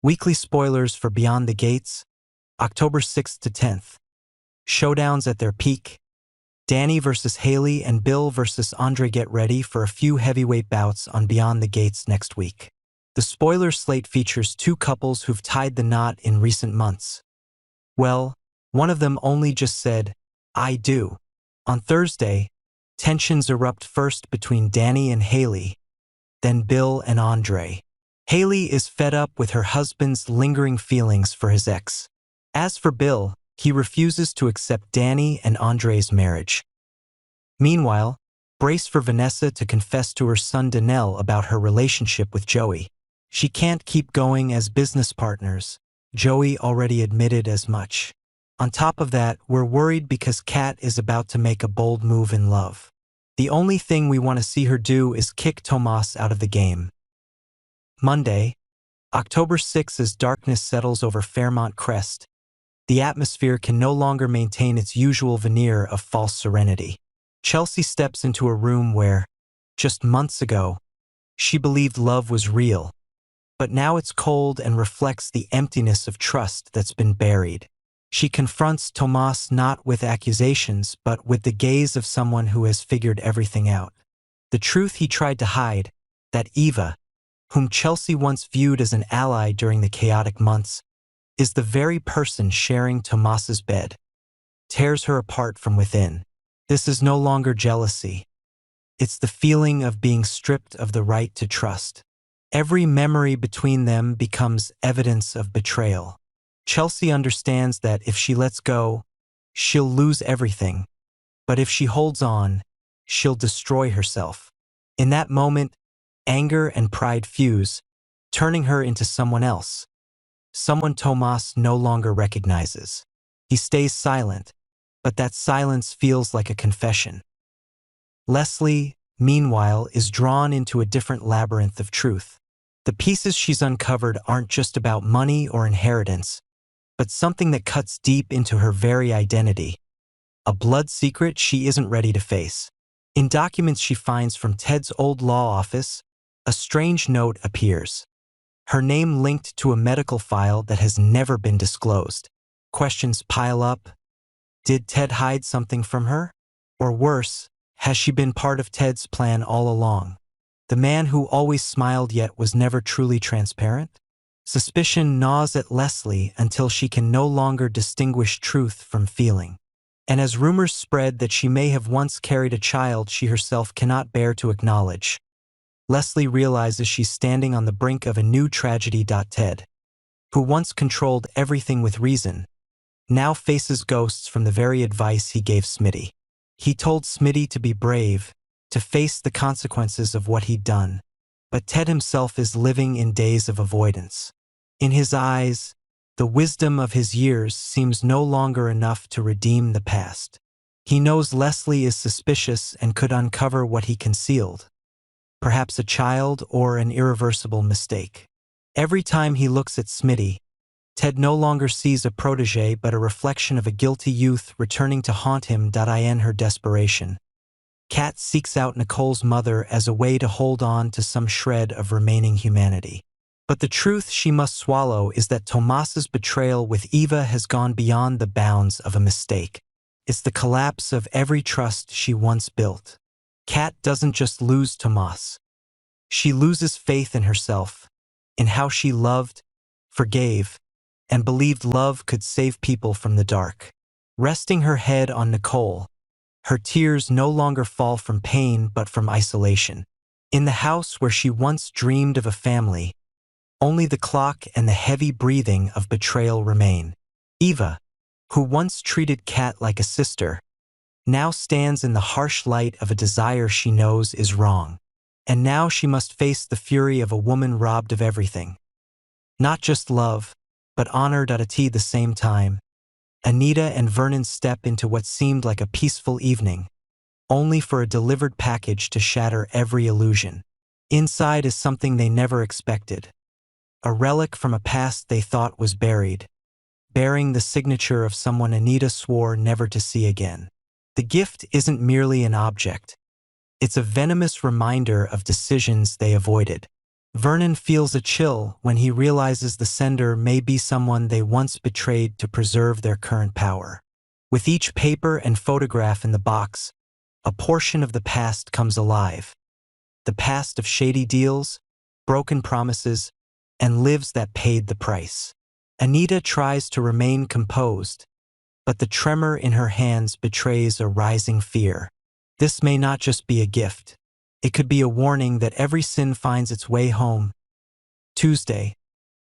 Weekly spoilers for Beyond the Gates, October 6th to 10th. Showdowns at their peak. Danny versus Haley and Bill versus Andre. Get ready for a few heavyweight bouts on Beyond the Gates next week. The spoiler slate features two couples who've tied the knot in recent months. Well, one of them only just said, "I do." On Thursday, tensions erupt first between Danny and Haley, then Bill and Andre. Haley is fed up with her husband's lingering feelings for his ex. As for Bill, he refuses to accept Danny and Andre's marriage. Meanwhile, brace for Vanessa to confess to her son Danelle about her relationship with Joey. She can't keep going as business partners. Joey already admitted as much. On top of that, we're worried because Kat is about to make a bold move in love. The only thing we want to see her do is kick Tomas out of the game. Monday, October 6th. As darkness settles over Fairmont Crest, the atmosphere can no longer maintain its usual veneer of false serenity. Chelsea steps into a room where, just months ago, she believed love was real, but now it's cold and reflects the emptiness of trust that's been buried. She confronts Tomas not with accusations, but with the gaze of someone who has figured everything out. The truth he tried to hide, that Eva, whom Chelsea once viewed as an ally during the chaotic months, is the very person sharing Tomas's bed, tears her apart from within. This is no longer jealousy. It's the feeling of being stripped of the right to trust. Every memory between them becomes evidence of betrayal. Chelsea understands that if she lets go, she'll lose everything, but if she holds on, she'll destroy herself. In that moment, anger and pride fuse, turning her into someone else, someone Tomas no longer recognizes. He stays silent, but that silence feels like a confession. Leslie, meanwhile, is drawn into a different labyrinth of truth. The pieces she's uncovered aren't just about money or inheritance, but something that cuts deep into her very identity, a blood secret she isn't ready to face. In documents she finds from Ted's old law office, a strange note appears. Her name linked to a medical file that has never been disclosed. Questions pile up. Did Ted hide something from her? Or worse, has she been part of Ted's plan all along? The man who always smiled yet was never truly transparent? Suspicion gnaws at Leslie until she can no longer distinguish truth from feeling. And as rumors spread that she may have once carried a child she herself cannot bear to acknowledge, Leslie realizes she's standing on the brink of a new tragedy. Ted, who once controlled everything with reason, now faces ghosts from the very advice he gave Smitty. He told Smitty to be brave, to face the consequences of what he'd done, but Ted himself is living in days of avoidance. In his eyes, the wisdom of his years seems no longer enough to redeem the past. He knows Leslie is suspicious and could uncover what he concealed. Perhaps a child or an irreversible mistake. Every time he looks at Smitty, Ted no longer sees a protege but a reflection of a guilty youth returning to haunt him. In her desperation, Kat seeks out Nicole's mother as a way to hold on to some shred of remaining humanity. But the truth she must swallow is that Tomas's betrayal with Eva has gone beyond the bounds of a mistake. It's the collapse of every trust she once built. Kat doesn't just lose Tomas. She loses faith in herself, in how she loved, forgave, and believed love could save people from the dark. Resting her head on Nicole, her tears no longer fall from pain but from isolation. In the house where she once dreamed of a family, only the clock and the heavy breathing of betrayal remain. Eva, who once treated Kat like a sister, now stands in the harsh light of a desire she knows is wrong. And now she must face the fury of a woman robbed of everything. Not just love, but honor. At the same time, Anita and Vernon step into what seemed like a peaceful evening, only for a delivered package to shatter every illusion. Inside is something they never expected. A relic from a past they thought was buried, bearing the signature of someone Anita swore never to see again. The gift isn't merely an object. It's a venomous reminder of decisions they avoided. Vernon feels a chill when he realizes the sender may be someone they once betrayed to preserve their current power. With each paper and photograph in the box, a portion of the past comes alive. The past of shady deals, broken promises, and lives that paid the price. Anita tries to remain composed, but the tremor in her hands betrays a rising fear. This may not just be a gift. It could be a warning that every sin finds its way home. Tuesday,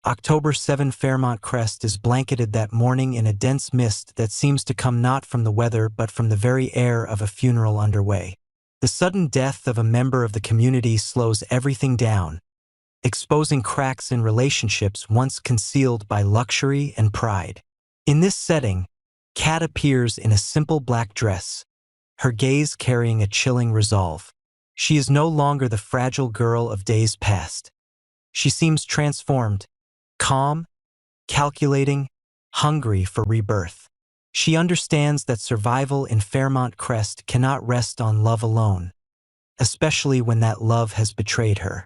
October 7. Fairmont Crest is blanketed that morning in a dense mist that seems to come not from the weather but from the very air of a funeral underway. The sudden death of a member of the community slows everything down, exposing cracks in relationships once concealed by luxury and pride. In this setting, Kat appears in a simple black dress, her gaze carrying a chilling resolve. She is no longer the fragile girl of days past. She seems transformed, calm, calculating, hungry for rebirth. She understands that survival in Fairmont Crest cannot rest on love alone, especially when that love has betrayed her.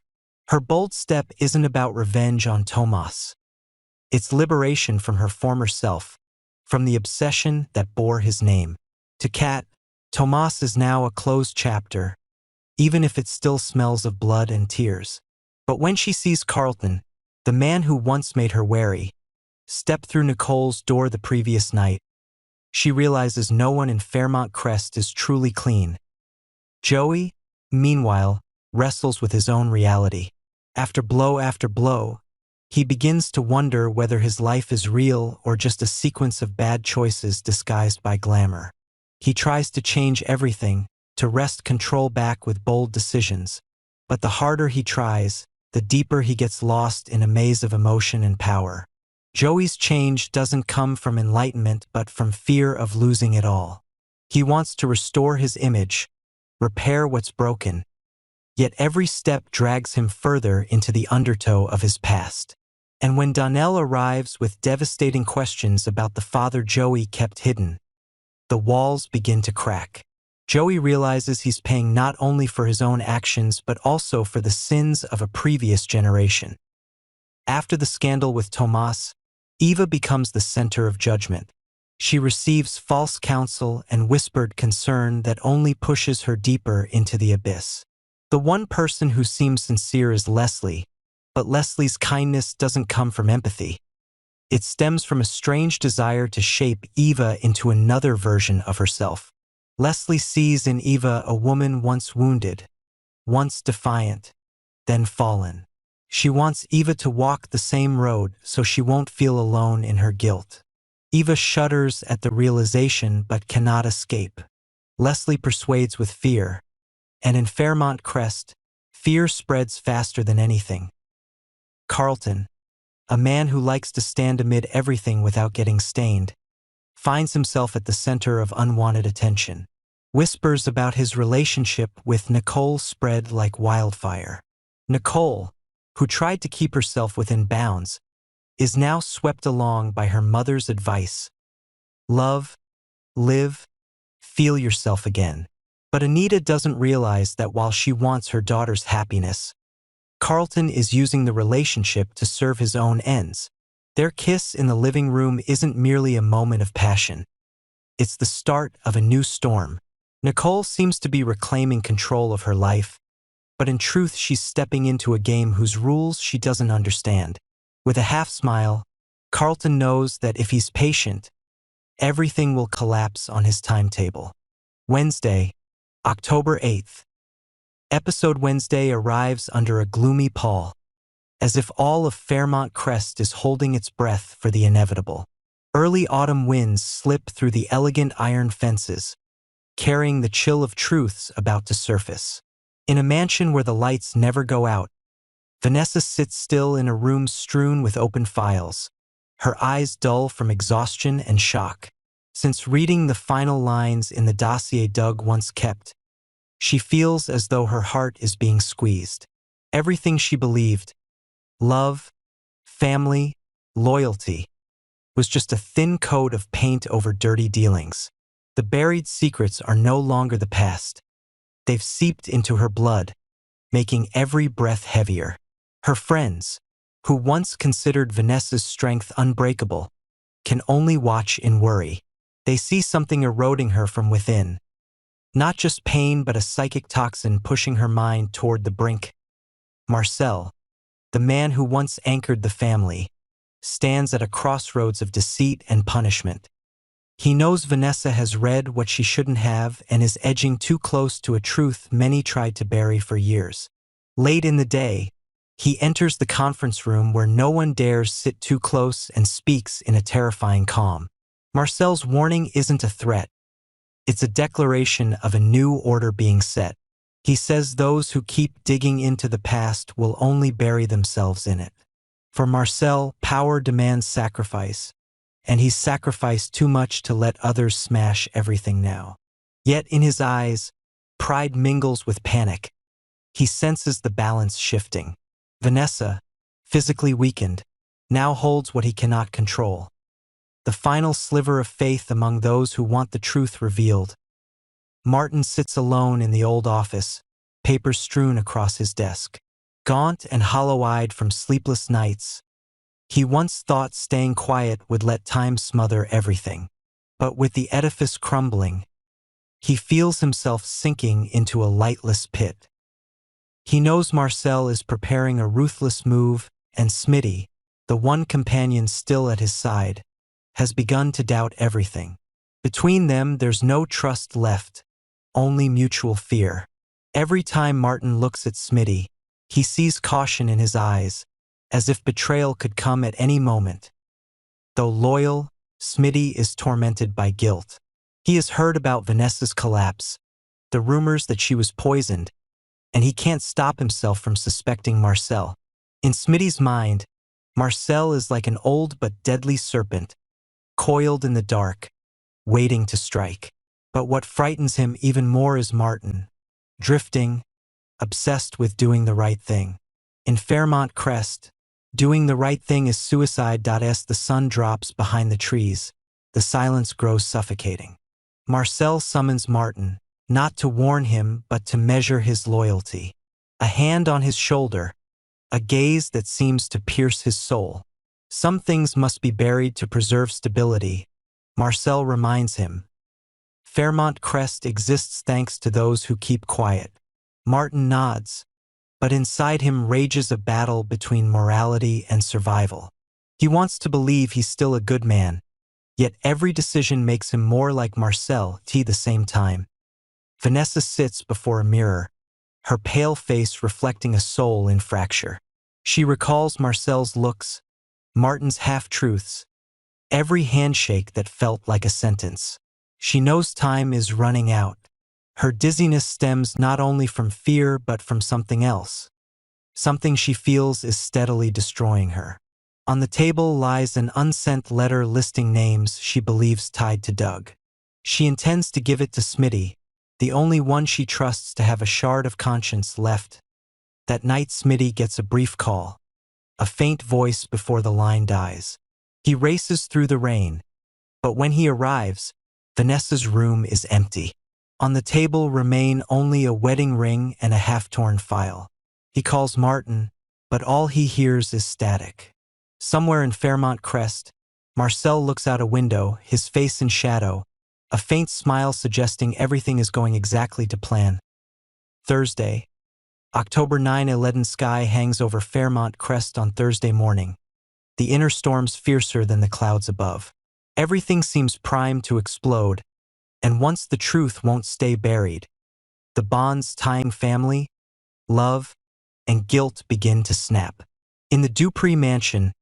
Her bold step isn't about revenge on Tomas. It's liberation from her former self, from the obsession that bore his name. To Kat, Tomas is now a closed chapter, even if it still smells of blood and tears. But when she sees Carlton, the man who once made her wary, step through Nicole's door the previous night, she realizes no one in Fairmont Crest is truly clean. Joey, meanwhile, wrestles with his own reality. After blow, he begins to wonder whether his life is real or just a sequence of bad choices disguised by glamour. He tries to change everything, to wrest control back with bold decisions. But the harder he tries, the deeper he gets lost in a maze of emotion and power. Joey's change doesn't come from enlightenment but from fear of losing it all. He wants to restore his image, repair what's broken, yet every step drags him further into the undertow of his past. And when Donnell arrives with devastating questions about the father Joey kept hidden, the walls begin to crack. Joey realizes he's paying not only for his own actions but also for the sins of a previous generation. After the scandal with Tomas, Eva becomes the center of judgment. She receives false counsel and whispered concern that only pushes her deeper into the abyss. The one person who seems sincere is Leslie, but Leslie's kindness doesn't come from empathy. It stems from a strange desire to shape Eva into another version of herself. Leslie sees in Eva a woman once wounded, once defiant, then fallen. She wants Eva to walk the same road so she won't feel alone in her guilt. Eva shudders at the realization but cannot escape. Leslie persuades with fear, and in Fairmont Crest, fear spreads faster than anything. Carlton, a man who likes to stand amid everything without getting stained, finds himself at the center of unwanted attention. Whispers about his relationship with Nicole spread like wildfire. Nicole, who tried to keep herself within bounds, is now swept along by her mother's advice. Love, live, feel yourself again. But Anita doesn't realize that while she wants her daughter's happiness, Carlton is using the relationship to serve his own ends. Their kiss in the living room isn't merely a moment of passion. It's the start of a new storm. Nicole seems to be reclaiming control of her life, but in truth she's stepping into a game whose rules she doesn't understand. With a half smile, Carlton knows that if he's patient, everything will collapse on his timetable. Wednesday, October 8th. Episode Wednesday arrives under a gloomy pall, as if all of Fairmont Crest is holding its breath for the inevitable. Early autumn winds slip through the elegant iron fences, carrying the chill of truths about to surface. In a mansion where the lights never go out, Vanessa sits still in a room strewn with open files, her eyes dull from exhaustion and shock. Since reading the final lines in the dossier Doug once kept, she feels as though her heart is being squeezed. Everything she believed, love, family, loyalty, was just a thin coat of paint over dirty dealings. The buried secrets are no longer the past. They've seeped into her blood, making every breath heavier. Her friends, who once considered Vanessa's strength unbreakable, can only watch in worry. They see something eroding her from within. Not just pain, but a psychic toxin pushing her mind toward the brink. Marcel, the man who once anchored the family, stands at a crossroads of deceit and punishment. He knows Vanessa has read what she shouldn't have and is edging too close to a truth many tried to bury for years. Late in the day, he enters the conference room where no one dares sit too close and speaks in a terrifying calm. Marcel's warning isn't a threat. It's a declaration of a new order being set. He says those who keep digging into the past will only bury themselves in it. For Marcel, power demands sacrifice, and he's sacrificed too much to let others smash everything now. Yet in his eyes, pride mingles with panic. He senses the balance shifting. Vanessa, physically weakened, now holds what he cannot control. The final sliver of faith among those who want the truth revealed. Martin sits alone in the old office, papers strewn across his desk. Gaunt and hollow-eyed from sleepless nights, he once thought staying quiet would let time smother everything. But with the edifice crumbling, he feels himself sinking into a lightless pit. He knows Marcel is preparing a ruthless move, and Smitty, the one companion still at his side, has begun to doubt everything. Between them, there's no trust left, only mutual fear. Every time Martin looks at Smitty, he sees caution in his eyes, as if betrayal could come at any moment. Though loyal, Smitty is tormented by guilt. He has heard about Vanessa's collapse, the rumors that she was poisoned, and he can't stop himself from suspecting Marcel. In Smitty's mind, Marcel is like an old but deadly serpent, coiled in the dark, waiting to strike. But what frightens him even more is Martin, drifting, obsessed with doing the right thing. In Fairmont Crest, doing the right thing is suicide. As the sun drops behind the trees, the silence grows suffocating. Marcel summons Martin, not to warn him but to measure his loyalty. A hand on his shoulder, a gaze that seems to pierce his soul. Some things must be buried to preserve stability, Marcel reminds him. Fairmont Crest exists thanks to those who keep quiet. Martin nods, but inside him rages a battle between morality and survival. He wants to believe he's still a good man, yet every decision makes him more like Marcel at the same time. Vanessa sits before a mirror, her pale face reflecting a soul in fracture. She recalls Marcel's looks, Martin's half-truths, every handshake that felt like a sentence. She knows time is running out. Her dizziness stems not only from fear but from something else. Something she feels is steadily destroying her. On the table lies an unsent letter listing names she believes tied to Doug. She intends to give it to Smitty, the only one she trusts to have a shard of conscience left. That night Smitty gets a brief call, a faint voice before the line dies. He races through the rain, but when he arrives, Vanessa's room is empty. On the table remain only a wedding ring and a half-torn file. He calls Martin, but all he hears is static. Somewhere in Fairmont Crest, Marcel looks out a window, his face in shadow, a faint smile suggesting everything is going exactly to plan. Thursday, October 9. A leaden sky hangs over Fairmont Crest on Thursday morning. The inner storm's fiercer than the clouds above. Everything seems primed to explode, and once the truth won't stay buried, the bonds tying family, love, and guilt begin to snap. In the Dupree mansion,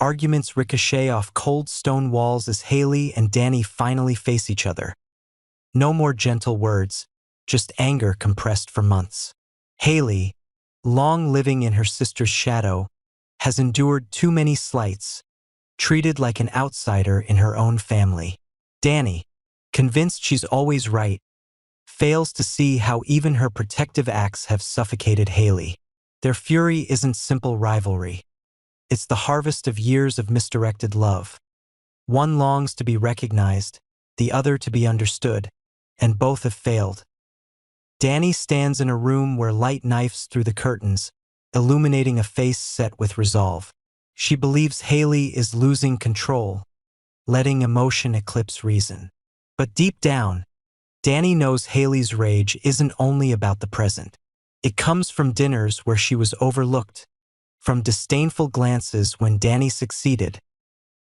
arguments ricochet off cold stone walls as Haley and Danny finally face each other. No more gentle words, just anger compressed for months. Haley, long living in her sister's shadow, has endured too many slights, treated like an outsider in her own family. Danny, convinced she's always right, fails to see how even her protective acts have suffocated Haley. Their fury isn't simple rivalry. It's the harvest of years of misdirected love. One longs to be recognized, the other to be understood, and both have failed. Danny stands in a room where light knifes through the curtains, illuminating a face set with resolve. She believes Haley is losing control, letting emotion eclipse reason. But deep down, Danny knows Haley's rage isn't only about the present. It comes from dinners where she was overlooked, from disdainful glances when Danny succeeded,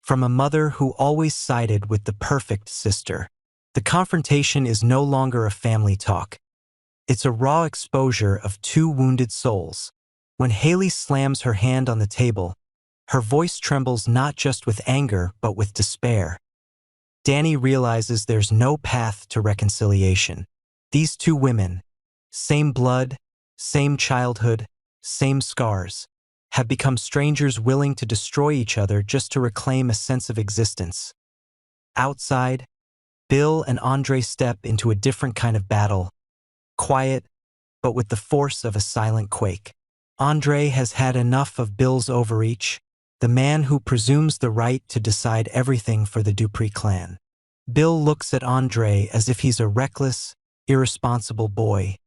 from a mother who always sided with the perfect sister. The confrontation is no longer a family talk. It's a raw exposure of two wounded souls. When Haley slams her hand on the table, her voice trembles not just with anger but with despair. Danny realizes there's no path to reconciliation. These two women, same blood, same childhood, same scars, have become strangers willing to destroy each other just to reclaim a sense of existence. Outside, Bill and Andre step into a different kind of battle, quiet, but with the force of a silent quake. Andre has had enough of Bill's overreach, the man who presumes the right to decide everything for the Dupree clan. Bill looks at Andre as if he's a reckless, irresponsible boy.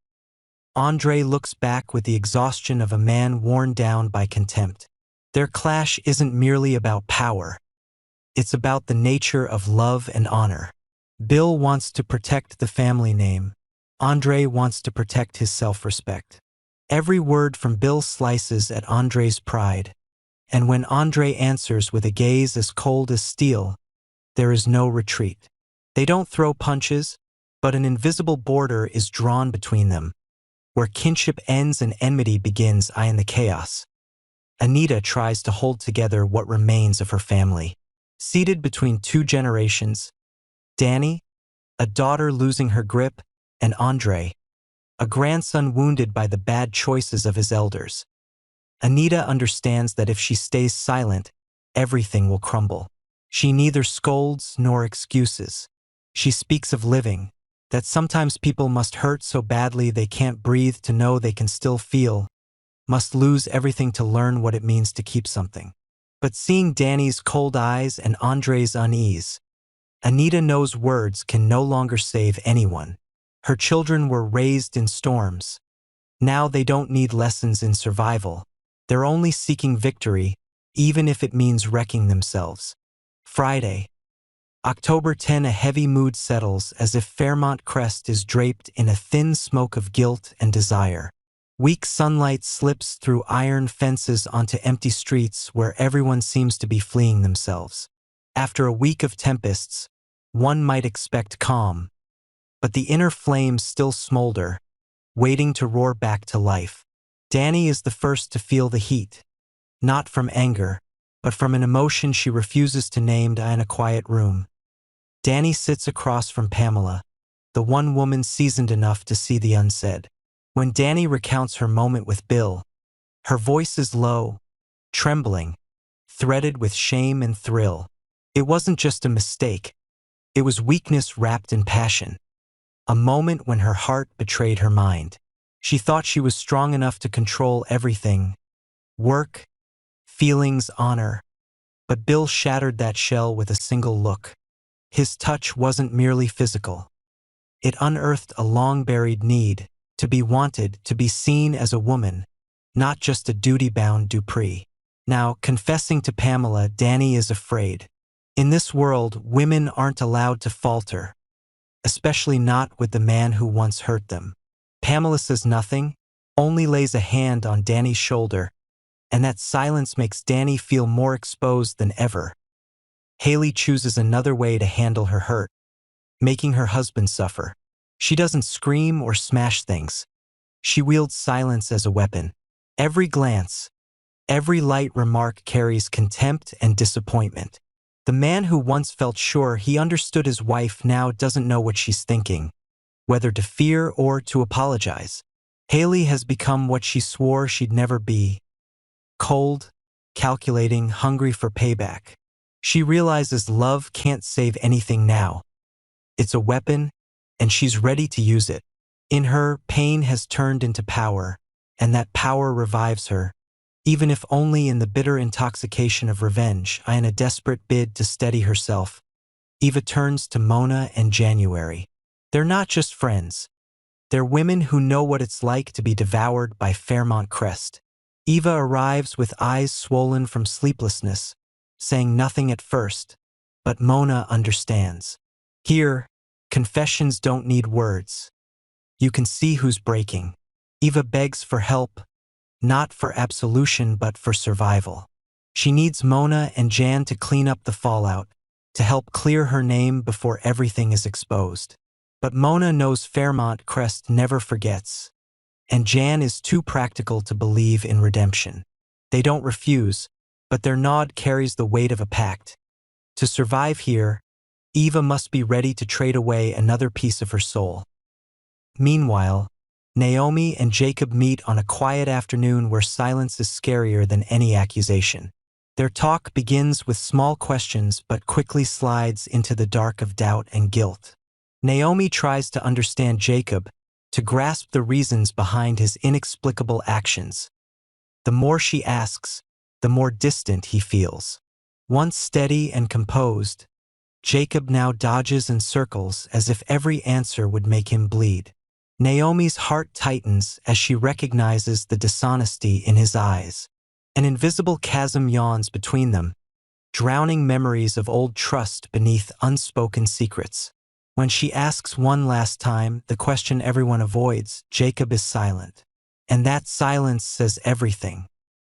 Andre looks back with the exhaustion of a man worn down by contempt. Their clash isn't merely about power. It's about the nature of love and honor. Bill wants to protect the family name. Andre wants to protect his self-respect. Every word from Bill slices at Andre's pride. And when Andre answers with a gaze as cold as steel, there is no retreat. They don't throw punches, but an invisible border is drawn between them. Where kinship ends and enmity begins, in the chaos. Anita tries to hold together what remains of her family. Seated between two generations, Danny, a daughter losing her grip, and Andre, a grandson wounded by the bad choices of his elders. Anita understands that if she stays silent, everything will crumble. She neither scolds nor excuses. She speaks of living, that sometimes people must hurt so badly they can't breathe to know they can still feel, must lose everything to learn what it means to keep something. But seeing Danny's cold eyes and Andre's unease, Anita knows words can no longer save anyone. Her children were raised in storms. Now they don't need lessons in survival. They're only seeking victory, even if it means wrecking themselves. Friday, October 10. A heavy mood settles as if Fairmont Crest is draped in a thin smoke of guilt and desire. Weak sunlight slips through iron fences onto empty streets where everyone seems to be fleeing themselves. After a week of tempests, one might expect calm, but the inner flames still smolder, waiting to roar back to life. Danny is the first to feel the heat, not from anger, but from an emotion she refuses to name. In a quiet room, Danny sits across from Pamela, the one woman seasoned enough to see the unsaid. When Danny recounts her moment with Bill, her voice is low, trembling, threaded with shame and thrill. It wasn't just a mistake. It was weakness wrapped in passion. A moment when her heart betrayed her mind. She thought she was strong enough to control everything: work, feelings, honor. But Bill shattered that shell with a single look. His touch wasn't merely physical. It unearthed a long-buried need, to be wanted, to be seen as a woman, not just a duty-bound Dupree. Now, confessing to Pamela, Danny is afraid. In this world, women aren't allowed to falter, especially not with the man who once hurt them. Pamela says nothing, only lays a hand on Danny's shoulder, and that silence makes Danny feel more exposed than ever. Haley chooses another way to handle her hurt, making her husband suffer. She doesn't scream or smash things. She wields silence as a weapon. Every glance, every light remark carries contempt and disappointment. The man who once felt sure he understood his wife now doesn't know what she's thinking, whether to fear or to apologize. Haley has become what she swore she'd never be: cold, calculating, hungry for payback. She realizes love can't save anything now. It's a weapon, and she's ready to use it. In her, pain has turned into power, and that power revives her, even if only in the bitter intoxication of revenge. In a desperate bid to steady herself, Eva turns to Mona and January. They're not just friends. They're women who know what it's like to be devoured by Fairmont Crest. Eva arrives with eyes swollen from sleeplessness, saying nothing at first, but Mona understands. Here, confessions don't need words. You can see who's breaking. Eva begs for help, not for absolution but for survival. She needs Mona and Jan to clean up the fallout, to help clear her name before everything is exposed. But Mona knows Fairmont Crest never forgets, and Jan is too practical to believe in redemption. They don't refuse, but their nod carries the weight of a pact. To survive here, Eva must be ready to trade away another piece of her soul. Meanwhile, Naomi and Jacob meet on a quiet afternoon where silence is scarier than any accusation. Their talk begins with small questions but quickly slides into the dark of doubt and guilt. Naomi tries to understand Jacob, to grasp the reasons behind his inexplicable actions. The more she asks, the more distant he feels. Once steady and composed, Jacob now dodges and circles as if every answer would make him bleed. Naomi's heart tightens as she recognizes the dishonesty in his eyes. An invisible chasm yawns between them, drowning memories of old trust beneath unspoken secrets. When she asks one last time, the question everyone avoids, Jacob is silent. And that silence says everything.